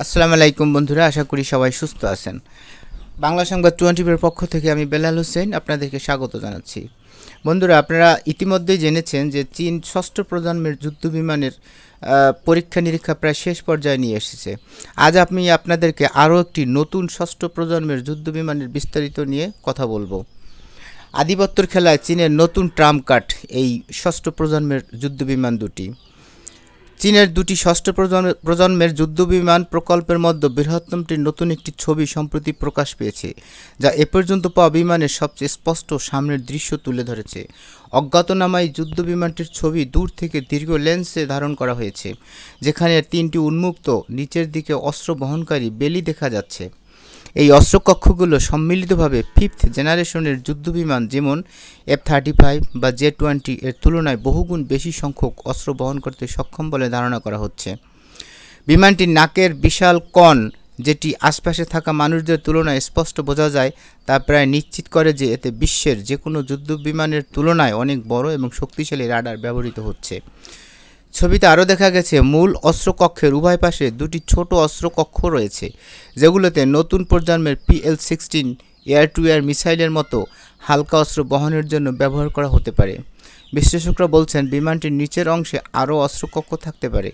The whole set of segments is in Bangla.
আসসালামু আলাইকুম বন্ধুরা, আশা করি সবাই সুস্থ আছেন। বাংলা সংবাদ 24 পক্ষ থেকে আমি বেলাল হোসেন আপনাদেরকে স্বাগত জানাচ্ছি। বন্ধুরা, আপনারা ইতিমধ্যেই জেনেছেন যে চীন ষষ্ঠ প্রজন্মের যুদ্ধবিমানের পরীক্ষা নিরীক্ষা প্রায় শেষ পর্যায়ে নিয়ে এসেছে। আজ আমি আপনাদেরকে আরও একটি নতুন ষষ্ঠ প্রজন্মের যুদ্ধবিমানের বিস্তারিত নিয়ে কথা বলবো। আধিপত্যর খেলায় চীনের নতুন ট্রাম্প কার্ড এই ষষ্ঠ প্রজন্মের যুদ্ধবিমান দুটি। চীনের দুটি ষষ্ঠ প্রজন্মের যুদ্ধবিমান প্রকল্পের মধ্যে বৃহত্তমটির নতুন একটি ছবি সম্প্রতি প্রকাশ পেয়েছে, যা এ পর্যন্ত পাওয়া বিমানের সবচেয়ে স্পষ্ট সামনের দৃশ্য তুলে ধরেছে। অজ্ঞাতনামা এই যুদ্ধবিমানটির ছবি দূর থেকে দীর্ঘ লেন্সে ধারণ করা হয়েছে, যেখানে তিনটি উন্মুক্ত নিচের দিকে অস্ত্র বহনকারী বেলি দেখা যাচ্ছে। এই অস্ত্রকক্ষগুলো সম্মিলিতভাবে ফিফথ জেনারেশনের যুদ্ধবিমান যেমন F-35 বা J-20 এর তুলনায় বহুগুণ বেশি সংখ্যক অস্ত্র বহন করতে সক্ষম বলে ধারণা করা হচ্ছে। বিমানটির নাকের বিশাল কণ, যেটি আশপাশে থাকা মানুষদের তুলনায় স্পষ্ট বোঝা যায়, তা প্রায় নিশ্চিত করে যে এতে বিশ্বের যে কোনো যুদ্ধবিমানের তুলনায় অনেক বড় এবং শক্তিশালী রাডার ব্যবহৃত হচ্ছে। ছবিতে আরও দেখা গেছে মূল অস্ত্রকক্ষের উভয় পাশে দুটি ছোট অস্ত্রকক্ষ রয়েছে, যেগুলোতে নতুন প্রজন্মের PL-16 এয়ার টু এয়ার মিসাইলের মতো হালকা অস্ত্র বহনের জন্য ব্যবহার করা হতে পারে। বিশ্লেষকরা বলছেন বিমানটির নিচের অংশে আরও অস্ত্রকক্ষ থাকতে পারে,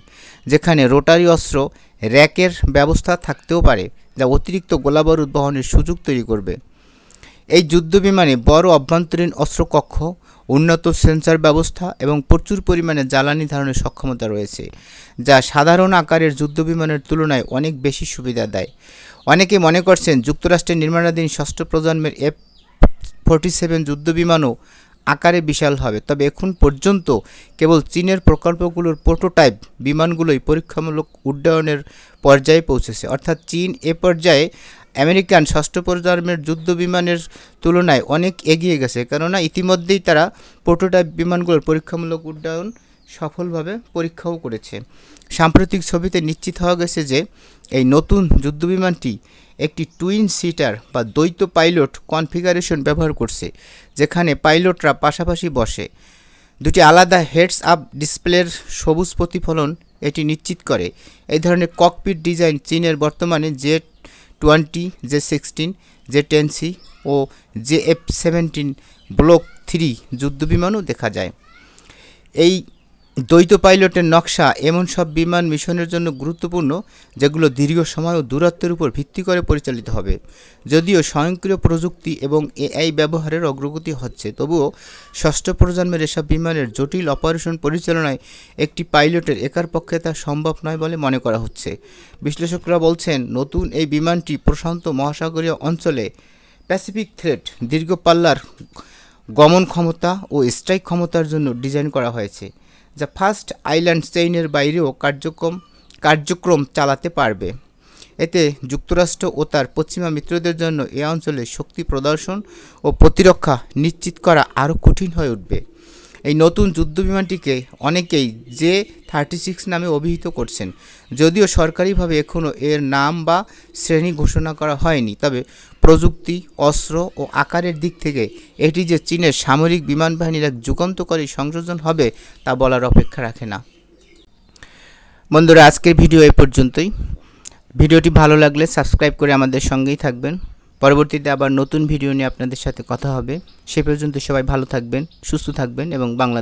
যেখানে রোটারি অস্ত্র র্যাকের ব্যবস্থা থাকতেও পারে, যা অতিরিক্ত গোলাবারুদ বহনের সুযোগ তৈরি করবে। এই যুদ্ধবিমানে বড় অভ্যন্তরীণ অস্ত্রকক্ষ, উন্নত সেন্সর ব্যবস্থা এবং প্রচুর পরিমাণে জ্বালানি ধারণের সক্ষমতা রয়েছে, যা সাধারণ আকারের যুদ্ধবিমানের তুলনায় অনেক বেশি সুবিধা দেয়। অনেকে মনে করছেন যুক্তরাষ্ট্রের নির্মাণাধীন ষষ্ঠ প্রজন্মের F-47 যুদ্ধবিমানও আকারে বিশাল হবে, তবে এখন পর্যন্ত কেবল চীনের প্রকল্পগুলোর প্রোটোটাইপ বিমানগুলোই পরীক্ষামূলক উড্ডয়নের পর্যায়ে পৌঁছেছে। অর্থাৎ চীন এ পর্যায়ে আমেরিকান ষষ্ঠ প্রজন্মের যুদ্ধবিমানের তুলনায় অনেক এগিয়ে গেছে, কেননা ইতিমধ্যেই তারা প্রোটোটাইপ বিমানগুলোর পরীক্ষামূলক উড্ডয়ন সফলভাবে পরীক্ষাও করেছে। সাম্প্রতিক ছবিতে নিশ্চিত হওয়া গেছে যে এই নতুন যুদ্ধবিমানটি একটি টুইন সিটার বা দ্বৈত পাইলট কনফিগারেশন ব্যবহার করছে, যেখানে পাইলটরা পাশাপাশি বসে। দুটি আলাদা হেডস আপ ডিসপ্লের সবুজ প্রতিফলন এটি নিশ্চিত করে। এই ধরনের ককপিট ডিজাইন চীনের বর্তমানে J-20, J-16, J-10C ও JF-17 ব্লক 3 যুদ্ধবিমানও দেখা যায়। এই দ্বৈত পাইলটের নকশা এমন সব বিমান মিশনের জন্য গুরুত্বপূর্ণ যেগুলো দীর্ঘ সময় ও দূরত্বের উপর ভিত্তি করে পরিচালিত হবে। যদিও স্বয়ংক্রিয় প্রযুক্তি এবং AI ব্যবহারের অগ্রগতি হচ্ছে, তবুও ষষ্ঠ প্রজন্মের এসব বিমানের জটিল অপারেশন পরিচালনায় একটি পাইলটের একার পক্ষে তা সম্ভব নয় বলে মনে করা হচ্ছে। বিশ্লেষকরা বলছেন নতুন এই বিমানটি প্রশান্ত মহাসাগরীয় অঞ্চলে প্যাসিফিক থ্রেট, দীর্ঘ পাল্লার গমন ক্ষমতা ও স্ট্রাইক ক্ষমতার জন্য ডিজাইন করা হয়েছে, যা ফার্স্ট আইল্যান্ড চেইনের বাইরেও কার্যক্রম চালাতে পারবে। এতে যুক্তরাষ্ট্র ও তার পশ্চিমা মিত্রদের জন্য এ অঞ্চলে শক্তি প্রদর্শন ও প্রতিরক্ষা নিশ্চিত করা আরও কঠিন হয়ে উঠবে। এই নতুন যুদ্ধবিমানটিকে অনেকেই J-36 নামে অভিহিত করছেন। যদিও সরকারিভাবে এখনও এর নাম বা শ্রেণী ঘোষণা করা হয়নি, তবে প্রযুক্তি, অস্ত্র ও আকারের দিক থেকে এটি যে চীনের সামরিক বিমান বাহিনীর এক যুগান্তকারী সংযোজন হবে তা বলার অপেক্ষা রাখে না। বন্ধুরা, আজকের ভিডিও এই পর্যন্তই। ভিডিওটি ভালো লাগলে সাবস্ক্রাইব করে আমাদের সঙ্গেই থাকবেন। পরবর্তীতে আবার নতুন ভিডিও নিয়ে আপনাদের সাথে কথা হবে। সে পর্যন্ত সবাই ভালো থাকবেন, সুস্থ থাকবেন এবং বাংলা